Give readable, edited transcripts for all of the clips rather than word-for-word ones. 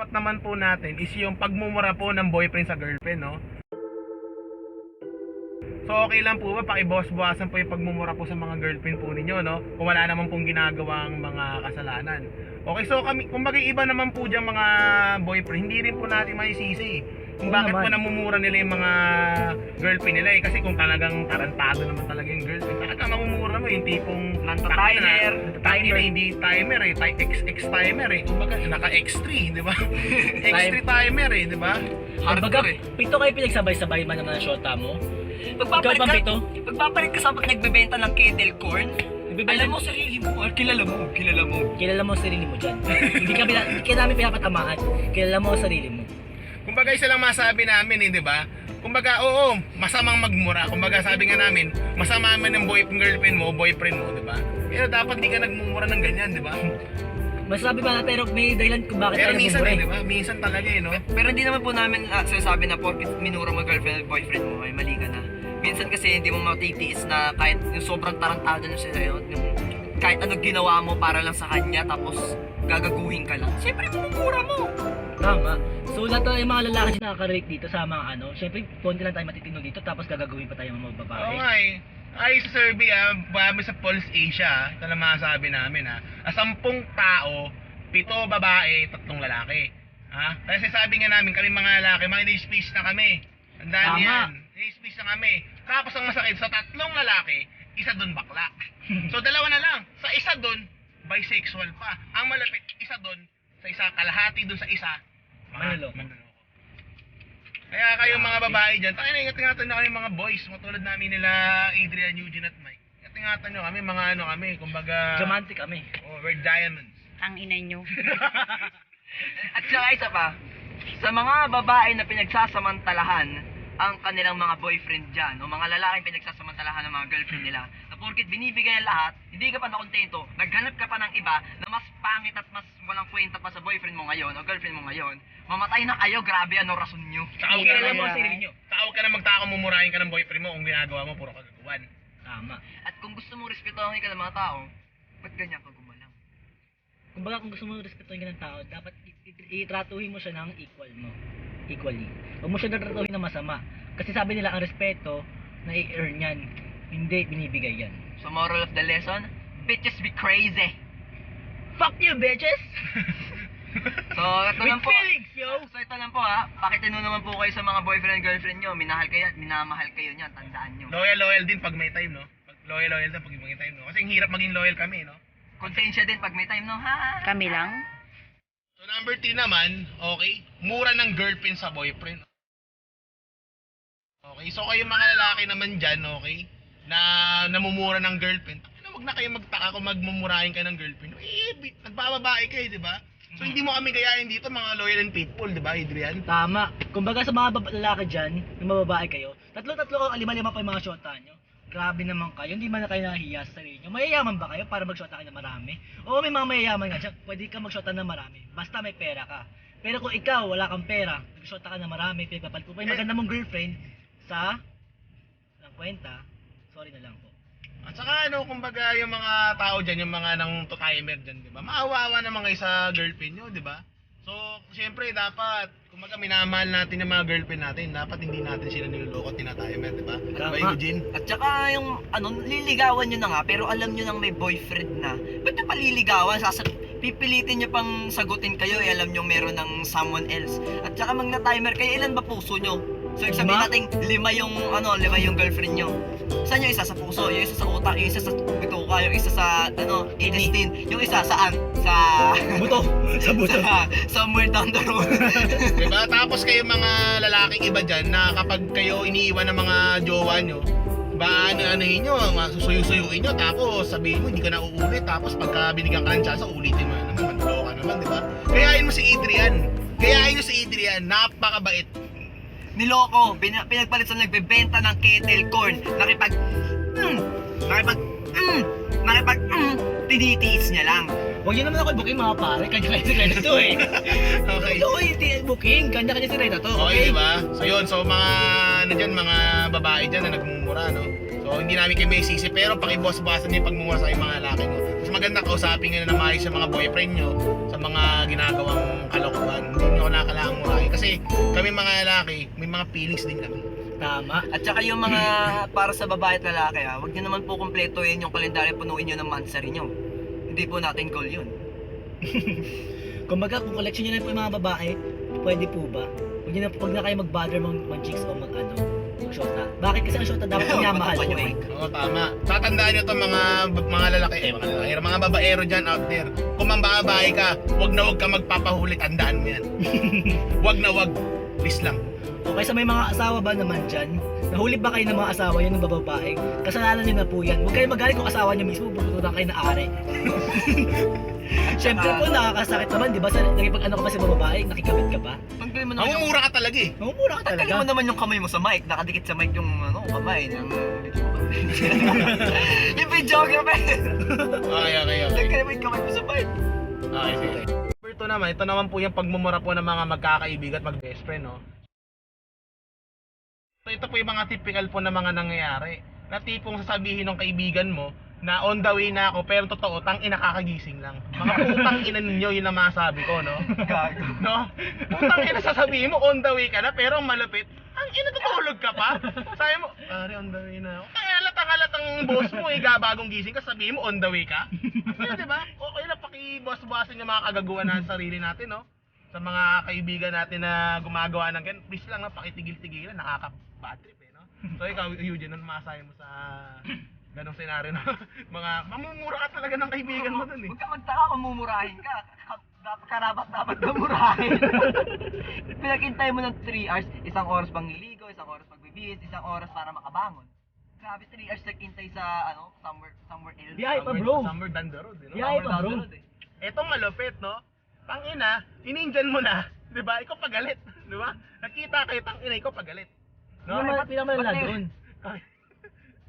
dapat naman po natin is yung pagmumura po ng boyfriend sa girlfriend, no? So okay lang po ba pakibawas-bawasan po yung pagmumura po sa mga girlfriend po ninyo, no? Kung wala naman pong ginagawang mga kasalanan. Okay, so kami, kumbaga iba naman po dyan mga boyfriend, hindi rin po natin maisisi kung bakit po namumura nila yung mga girlfriend nila eh. Kasi kung talagang tarantado naman talaga yung girlfriend, talaga mamumura mo yung tipong Timer, hindi timer eh, X timer eh. Kumbaga naka X3, di ba? X3 timer eh, di ba? Kumbaga, Pito kayo pinagsabay-sabay man naman ang shota mo. Pagpapalit Ikaw bang ka, pito? pagpapalit ka sa nagbebenta ng kettle corn, Nagbebenta- alam mo sarili mo, kilala mo. Kilala mo ang sarili mo dyan. hindi ka namin pinapatamaan. Kilala mo ang sarili mo. Kumbaga isa lang masabi namin eh, di ba? Kumbaga, oo, masamang magmura. Kumbaga sabi nga namin, masama man ng girlfriend mo, boyfriend mo, di ba? Pero dapat di ka nagmumura ng ganyan, di ba? Masasabi ba na pero may dahilan kung bakit Pero tayo minsan nagmumura eh, di ba? Minsan talaga eh, no? Pero hindi naman po namin sinasabi na porkit minura mo girlfriend at boyfriend mo, ay mali ka na. Minsan kasi hindi mo matitiis na kahit yung sobrang tarantado na sila yun, yung kahit ano ginawa mo para lang sa kanya tapos gagaguhin ka lang. Siyempre mamumura mo. Tama. So lahat ng mga lalaki na nakaka-relate dito sa mga ano, syempre konti lang tayo matitino dito tapos gagawin pa tayo ng mga babae. Oo nga eh. Ay sa survey babi sa Pulse Asia, ito na masasabi namin sa 10 tao, 7 babae, 3 lalaki. Kasi sabi nga namin, kami mga lalaki, mga space na kami. Tandaan Tama. yan. Space na kami. Tapos ang masakit, sa 3 lalaki, isa doon bakla. So dalawa na lang. Sa isa doon, bisexual pa. Ang malapit, isa doon, sa isa, kalahati doon sa isa, Manloloko. Kaya kayo mga babae dyan, tayo na ingat-ingatan nyo kami mga boys, matulad namin nila Adrian, Eugene at Mike. Ingat-ingatan nyo kami, mga ano kami, kumbaga, Romantic kami. we're diamonds. Ang inay nyo. At saka isa pa, sa mga babae na pinagsasamantalahan ang kanilang mga boyfriend dyan, o mga lalaking pinagsasamantalahan ng mga girlfriend nila, na porkit binibigay ang lahat, hindi ka pa nakontento, naghanap ka pa ng iba na mas pangit at mas walang kwenta pa sa boyfriend mo ngayon o girlfriend mo ngayon, mamatay na kayo, grabe ano rason nyo. Saka huwag ka Kilala na mo ang sarili nyo. Huwag ka na magtaka mumurahin ka ng boyfriend mo kung ginagawa mo, puro kagaguan. Tama. At kung gusto mo respetuhin ka ng mga tao, ba't ganyan ka gumalang? Kumbaga kung gusto mo respetuhin ka ng tao, dapat itratuhin mo siya ng equally. Huwag mo siya natratuhin ng masama. Kasi sabi nila ang respeto na i-earn yan, hindi binibigay yan. So moral of the lesson, bitches be crazy. Fuck you, bitches! So ito With lang po. feelings, yo! So ito lang po pakitino naman po kayo sa mga boyfriend and girlfriend nyo, minahal kayo at minamahal kayo niyan, tandaan nyo. Loyal din pag may time, no? Loyal din pag may time, no? Kasi ang hirap maging loyal kami, no? Konsensya din pag may time, no? Ha? Kami lang. So number 3 naman, okay, mura ng girlfriend sa boyfriend. Okay, so kayo mga lalaki naman dyan, okay, na namumura ng girlfriend, wag na kayo magtaka kung magmumurahin ka ng girlfriend. Nagbababae kayo, di ba? So hindi mo kami gayahin dito, mga loyal and faithful, di ba, Adrian? Tama. Kumbaga sa mga lalaki dyan, yung mababae kayo, tatlo-tatlo o lima-lima pa yung mga shota nyo. Grabe naman kayo, hindi man na kayo nahihiya sa sarili nyo. Mayayaman ba kayo para mag-shota kayo ng marami? Oo, may mga mayayaman nga dyan, pwede ka mag-shota ng marami, basta may pera ka. Pero kung ikaw, wala kang pera, mag-shota ka ng marami, pinagpapalit mo pa yung maganda mong girlfriend sa ng kwenta, sorry na lang po. At saka ano, kumbaga yung mga tao dyan, yung mga nang to-timer dyan, di ba? Maawa naman kayo sa girlfriend nyo, di ba? So, siyempre dapat, kumbaga minamahal natin yung mga girlfriend natin, dapat hindi natin sila niloloko at tinatimer, di ba? Ano ba, Tama. Eugene? At saka yung liligawan nyo na nga pero alam nyo nang may boyfriend na. Ba't nyo paliligawan? Pipilitin nyo pang sagutin kayo alam nyo meron ng someone else. At saka magna-timer kayo, ilan ba puso nyo? So ibig sabihin natin lima yung girlfriend nyo. Saan yung isa sa puso, yung isa sa utak, yung isa sa bituka, yung isa sa intestine, yung isa saan? Sa Buto! Sa buto! somewhere down the road. Diba? Tapos kayo mga lalaking iba dyan na kapag kayo iniiwan ng mga jowa nyo, ba ano-anuhin nyo, susuyo-suyuin nyo, tapos sabihin mo hindi ka na uulit, tapos pagka binigyan ka ng chance, ulitin mo na naman, manloko ka naman, diba? Kayain mo si Adrian, napakabait. Niloko, pinagpalit sa nagbebenta ng kettle corn, tinitiis niya lang. Huwag yun naman ako i-booking mga pare, kanya-kanya si Reda to eh. Okay. Ito i-booking, kanya-kanya si Reda to, Okay, okay? diba? So yun, so mga ano dyan, mga babae dyan na nagmumura, no? So hindi namin kayo may sisi, pero pakibuwas-buwasan niyo yung pagmumura sa mga lalaki, no? Mas maganda kausapin nyo na maayos sa mga boyfriend nyo sa mga ginagawang kalokohan. Hindi nyo kasi kami mga lalaki, may mga feelings din kami. Tama. At saka yung mga para sa babae at lalaki huwag nyo naman po kumpletuhin yung kalendaryo, punuin nyo ng monthsary nyo. Hindi po natin goal yun. Kumbaga, kung collection nyo na po yung mga babae, pwede po ba? Huwag na kayo mag-bother mag-chicks o mag-shota. Bakit? Kasi ang shota dapat minamahal po eh. Oo, tama. Tatandaan nyo to mga lalaki, mga babaero dyan out there. Kung mambabae ka, wag ka magpapahuli, tandaan mo yan. Wag na wag. Please lang. Okay, sa may mga asawa ba naman dyan, nahuli ba kayo ng mga asawa nyo ng bababae? Kasalanan nyo na po yan. Huwag kayo magalit kung asawa nyo mismo, bututan kayo na ari. Siyempre po, nakakasakit naman, di ba? Nakipag-ano ka ba sa babae, nakikabit ka ba? Tanggalin mo naman yung... Mamumura ka talaga eh. Mamumura ka Tanggalin mo talaga. naman yung kamay mo sa mic. Nakadikit sa mic yung kamay. Yung videographer. Okay. Tanggalin mo yung kamay mo sa mic. Okay, sige. Ito naman po yung pagmumura po ng mga magkakaibigan at mag-best friend, no? So, ito po yung mga typical po na mga nangyayari. Na tipong sasabihin ng kaibigan mo na on the way na ako, pero totoo, tang-ina kakagising lang. Mga putang ina ninyo, yun ang masabi ko, no? Gago. No? Putang ina sasabihin mo, on the way ka na, pero ang malapit, ang ina tutulog ka pa? Sabi mo, pare, on the way na ako. Tang boss mo, bagong gising ka, sabihin mo, on the way ka? Yan, diba? Okay lang, pakiboss-bossin yung mga kagaguhan na sa sarili natin, no? Sa mga kaibigan natin na gumagawa ng ganyan, please lang na pakitigil-tigilan, nakaka-bad trip, eh, no? So ikaw, Eugene, ano masasabi mo sa ganong senaryo na mamumura ka talaga ng kaibigan mo dun, eh? Huwag ka magtaka kung mumurahin ka. Dapat na murahin. Pinakintay mo ng 3 hours, isang oras pang niligo, isang oras pagbibihis, isang oras para makabangon. Grabe, 3 hours nagkintay sa, somewhere else. Biyahe pa, bro. Somewhere down the road, eh, no? Biyahe pa, bro. Etong malupit, no? Tangina, ininjan mo na, 'di ba? Ikaw pagalit, 'di ba? Nakita kayo tangina, ikaw pagalit. No? Pinamala doon.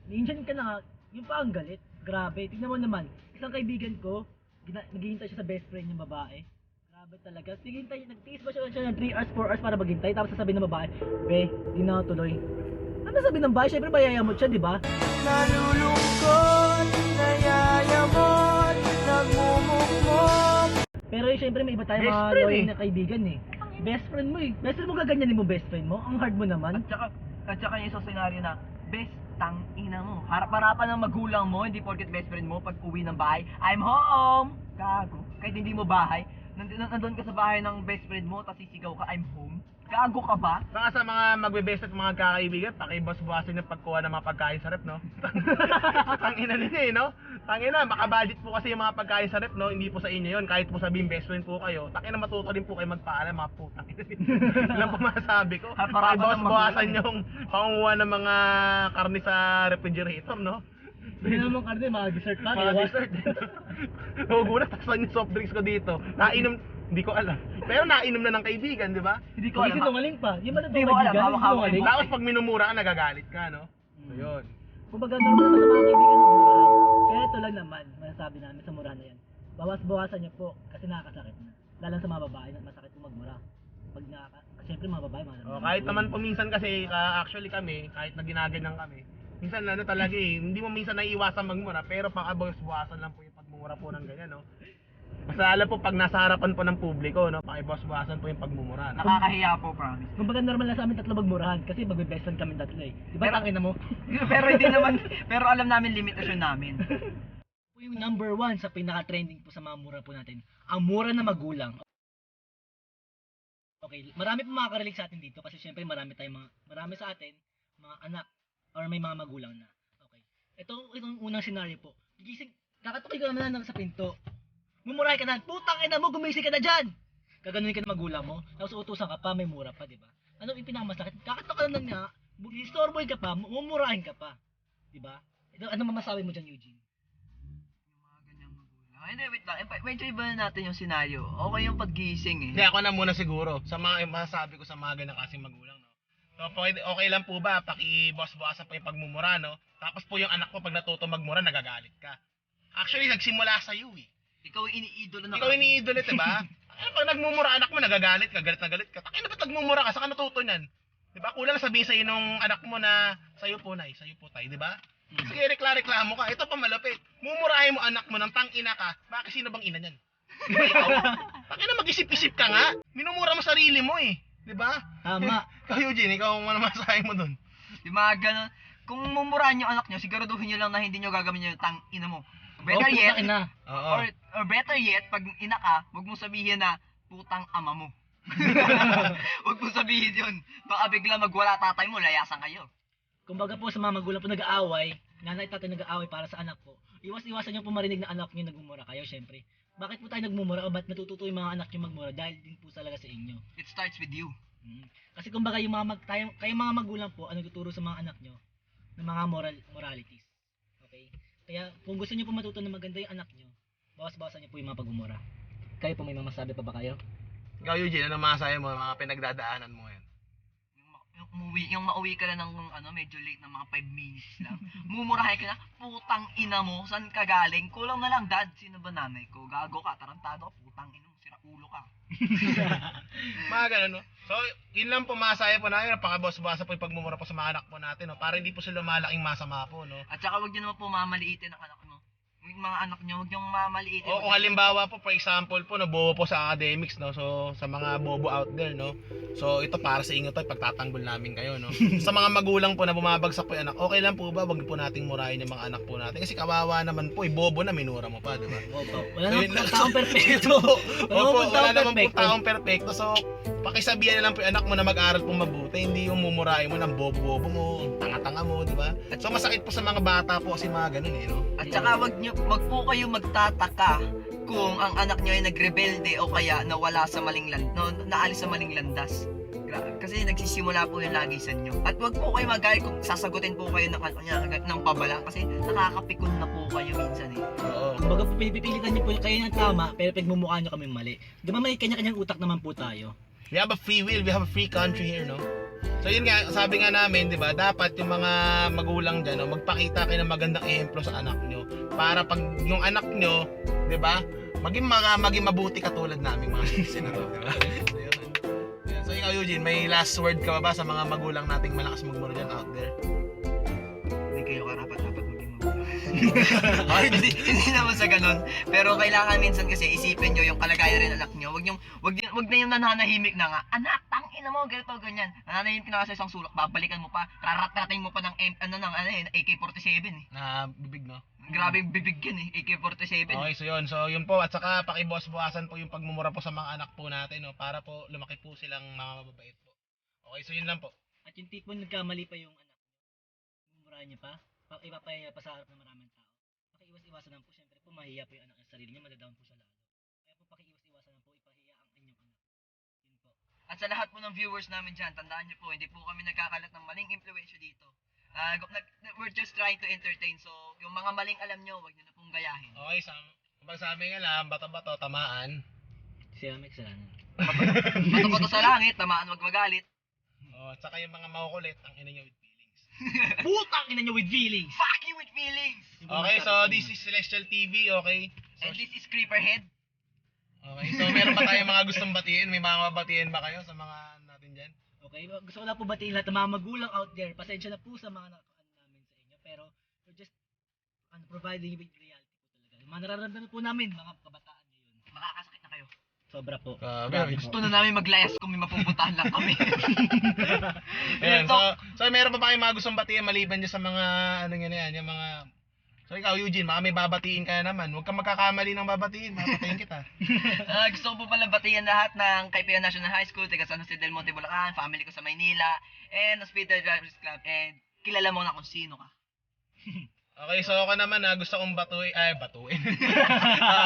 Ninjan ka na nga, yung pa ang galit. Grabe, tignan mo naman. Isang kaibigan ko, naghihintay siya sa best friend yung babae. Grabe talaga. Nagtiis ba siya ng 3 hours, 4 hours para maghintay? Tapos sasabihin ng babae, be, di na ako tuloy. Ano sabi ng babae? Siyempre mayayamot siya, di ba? Nalulungkot, nayayamot, nagmumukmok. Pero siyempre may iba tayong Best mga friend loyal eh. na kaibigan eh. Best friend mo eh. Best friend mo gaganyanin mo best friend mo? Ang hard mo naman. At saka yung isang senaryo na, best tang ina mo. Harap-harapan ng magulang mo, hindi porket best friend mo, pag uwi ng bahay, I'm home! Gago. Kahit hindi mo bahay, nandun ka sa bahay ng best friend mo, tapos sisigaw ka, I'm home. Gago ka ba? Saka sa mga magbe-best at mga kakaibigan, pakiboss-bossin yung pagkuha ng mga pagkain sa rep, no? Tangina nila eh, no? Tangina, makabudget po kasi yung mga pagkain sa rep, no? Hindi po sa inyo yun, kahit po sabihin best friend po kayo. Tangina, matuto din po kayo magpaalam, mga putang ina. Ilan po masasabi ko? Pakiboss-bossan yung pangunguha ng mga karne sa refrigerator, no? Hindi naman karne, mga dessert pa. Mga dessert. Huwag taksan yung soft drinks ko dito. Nainom, hindi ko alam. Pero nainom na ng kaibigan, di ba? Hindi ko Hindi alam. sinungaling pa. Yung ba Hindi mo alam, hawak-hawak sinungaling? Tapos pag minumura ka, nagagalit ka, no? So yun. Kumbaga normal naman sa mga kaibigan ng murahan. Kaya ito lang naman, masasabi namin sa murahan na yan. Bawas-bawasan niyo po kasi nakakasakit na. Lalo sa mga babae, masakit po magmura. Pag siyempre mga babae, Kahit naman po minsan kasi, actually kami, kahit na ginaganyan kami, minsan ano talaga eh, hindi mo minsan naiiwasan magmura, pero pang-abawas-bawasan lang po yung pagmumura po ng ganyan, no? Basta alam po, pag nasa harapan po ng publiko, no, pakibawas-bawasan po yung pagmumura. No? Nakakahiya po, promise. Kumbaga normal na sa amin tatlo magmurahan kasi magbe-best friend kami tatlo eh. Di ba Pero- tangina mo? Pero hindi naman, pero alam namin limitasyon namin. Po yung number 1 sa pinaka-trending po sa mga mura po natin, ang mura na magulang. Okay, marami po makaka-relate sa atin dito kasi syempre marami sa atin, mga anak or may mga magulang na. Okay. Itong unang scenario po. Gigising, kakatukoy ka naman na sa pinto. Mumurahin ka na, putang ina mo, gumising ka na dyan! Gaganunin ka ng magulang mo, tapos utusan ka pa, may mura pa, di ba? Ano yung pinakamasakit? Kakatukoy ka na nga, istorboy ka pa, mumurahin ka pa. Di ba? Ano mamasabi mo dyan, Eugene? Yung mga ganyang magulang. Hindi, wait lang. Medyo iba na natin yung senaryo. Okay yung paggising eh. Hindi, ako na muna siguro, sa mga masasabi ko sa mga ganyan kasing magulang, no? So, okay lang po ba, pakiboss-bossan po yung pagmumura, no? Tapos po yung anak ko, pag natuto magmura, nagagalit ka. Actually, nagsimula sa iyo, eh. Ikaw yung iniidolo na Ikaw iniidolo, diba? Ano pag nagmumura anak mo, nagagalit ka, galit na galit ka. Takina ba't nagmumura ka? Saan ka natuto niyan? Diba? Kulang sabihin sa'yo nung anak mo na sa'yo po nay, sa'yo po tay, diba? Sige, reklamo ka. Ito pa malapit. Mumurahin mo anak mo ng tang-ina ka. Bakit sino bang ina niyan? Diba ikaw? Takina mag-isip-isip ka nga. Minumura mo sarili mo eh. Di ba? Tama. Ikaw, Eugene, ikaw ano masasabi mo dun? Yung mga ganun. Kung mumurahan yung anak nyo, siguraduhin nyo lang na hindi nyo gagawin yung tang ina mo. Better Oh, yet, putang ina. Oo. or better yet, pag ina ka, huwag mo sabihin na putang ama mo. Huwag mo sabihin yun. Baka bigla magwala tatay mo, layasan kayo. Kumbaga po sa mga magulang po nag-aaway, nanay at tatay nag-aaway para sa anak po. Iwas-iwasan niyo po marinig na anak niyo nagmumura kayo, syempre. Bakit po tayo nagmumura o ba't natututo yung mga anak niyo magmura? Dahil din po talaga sa inyo. It starts with you. Kasi kumbaga yung kayo mga magulang po ang nagtuturo sa mga anak niyo ng mga moralities. Okay? Kaya kung gusto niyo po matuto na maganda yung anak niyo, bawas-bawasan niyo po yung mga pagmumura. Kayo po may mamasabi pa ba kayo? Ikaw, Eugene, ano masasabi mo, mga pinagdadaanan mo ngayon? Yung mauwi ka na ng medyo late na mga 5 minutes lang. Mumurahin ka na, putang ina mo, saan ka galing? Kulang na lang, dad, sino ba nanay ko? Gago ka, tarantado ka, putang ina mo, sira ulo ka. Mga ganun, no? So, yun lang po masaya po namin. Napakabos-basa po yung pagmumura po sa mga anak po natin, no? Para hindi po sila lumalaking masama po, no? At saka wag niyo naman po mamaliitin ang anak mo. Yung mga anak niyo, wag niyo mamaliitin. O kung halimbawa po, for example po, no, bobo po sa academics, no? So, sa mga bobo out there, no? So, ito para sa inyo to, pagtatanggol namin kayo, no? Sa mga magulang po na bumabagsak po yung anak, okay lang po ba? Wag po nating murahin yung mga anak po natin. Kasi kawawa naman po, bobo na minura mo pa, di ba? Opo. Wala So, naman yun po lang. taong perfecto. Opo, wala naman po perfecto. taong perfecto. So, pakisabihan na lang po yung anak mo na mag-aral po mabuti. Hindi yung mumurahin mo ng bobo-bobo mo, tanga-tanga mo, di ba? So, masakit po sa mga bata po kasi mga ganun, eh, no? At saka wag po kayo magtataka kung ang anak niyo ay nagrebelde o kaya nawala sa naalis sa maling landas. Kasi nagsisimula po yung lagi sa inyo. At wag po kayo magalit kung sasagutin po kayo ng pabala kasi nakakapikon na po kayo minsan eh. Oo. Kumbaga po pinipilitan niyo po kayo ng tama pero pagmumukha niyo kami mali. Di ba may kanya-kanyang utak naman po tayo? We have a free will, we have a free country here, no? So yun nga, sabi nga namin, di ba, dapat yung mga magulang dyan, no, magpakita kayo ng magandang ehemplo sa anak nyo. Para pag yung anak nyo, di ba, maging mabuti katulad namin mga citizen na to, di ba? So, yun. So ikaw, Eugene, may last word ka ba sa mga magulang nating malakas magmura dyan out there? Hindi kayo karapat-dapat maging magulang. hindi naman sa ganun. Pero kailangan minsan kasi isipin nyo yung kalagayan rin ng anak nyo. Wag na yung nananahimik na nga. Anak, tangina mo, ganito, ganyan. Nananahimik na nga sa isang sulok, babalikan mo pa, raratrating mo pa ng AK-47 eh. Na bibig, no? Grabe yung bibig yan eh, AK-47. Okay, so yun. So yun po. At saka pakibuwas-buwasan po yung pagmumura po sa mga anak po natin, no? Para po lumaki po silang mga mababait po. Okay, so yun lang po. At yung tipong nagkamali pa yung anak niyo, mumurahin niyo pa, ipapahiya pa sa harap ng maraming tao. Pakiiwas-iwasan lang po, syempre po mahiya po yung anak sa sarili niya, madadown po siya lalo. Kaya po pakiiwas-iwasan lang po, ipahiya ang inyong anak. Yun po. At sa lahat po ng viewers namin dyan, tandaan nyo po, hindi po kami nagkakalat ng maling impluensya dito. We're just trying to entertain. So, yung mga maling alam nyo, wag nyo na pong gayahin. Okay, kapag sabi nga lang, bato-bato, tamaan. Sila may kasalanan. Bato-bato sa langit, tamaan wag magalit. Oh, at saka yung mga makukulit, ang ina nyo with feelings. Putang ina niyo with feelings! Fuck you with feelings! Okay, so this is Celestial TV, okay? So, And this is Creeperhead. okay, so meron ba tayong mga gustong batiin? May mga mabatiin ba kayo sa mga natin dyan? Okay, gusto ko lang po batiin lahat ng mga magulang out there. Pasensya na po sa mga nakaan namin sa inyo. Pero, we're just providing you with reality po talaga. Yung mga nararamdaman po namin, mga kabataan ngayon. Makakasakit na kayo. Sobra po. Grabe. Gusto na namin maglayas kung may mapupuntahan lang kami. Ayan, so meron pa ba kayong mga gustong batiin maliban dyan sa mga, ano yan, yung mga... So ikaw, Eugene, baka may babatiin ka na naman. Huwag kang magkakamali ng babatiin, mapatayin kita. Gusto ko po pala batiyan lahat ng Kaipigan National High School, taga San Jose del Monte, Bulacan, family ko sa Maynila, and Hospital Drivers Club, and kilala mo na kung sino ka. Okay, so ako naman gusto kong batuin.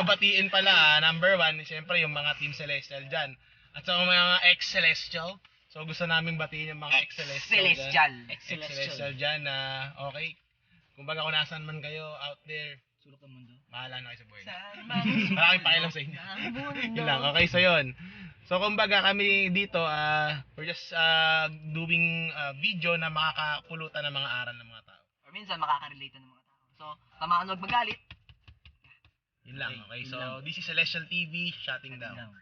Batiin pala, number 1, siyempre yung mga Team Celestial dyan. At sa mga ex-Celestial, so gusto naming batiin yung mga ex-Celestial dyan. Celestial. Ex-Celestial dyan na, okay, kumbaga kung nasan man kayo out there, Sulok ng mundo. bahala na kayo sa buhay. Saan Maraming pakialam sa inyo. Yun lang, okay, so yun. So kumbaga kami dito, we're just doing video na makakapulutan ng mga aral ng mga tao. Or minsan makaka-relate ng mga tao. So, tamaan wag magalit. Yun lang, okay? Yun So lang. this is Celestial TV, shutting down. Down.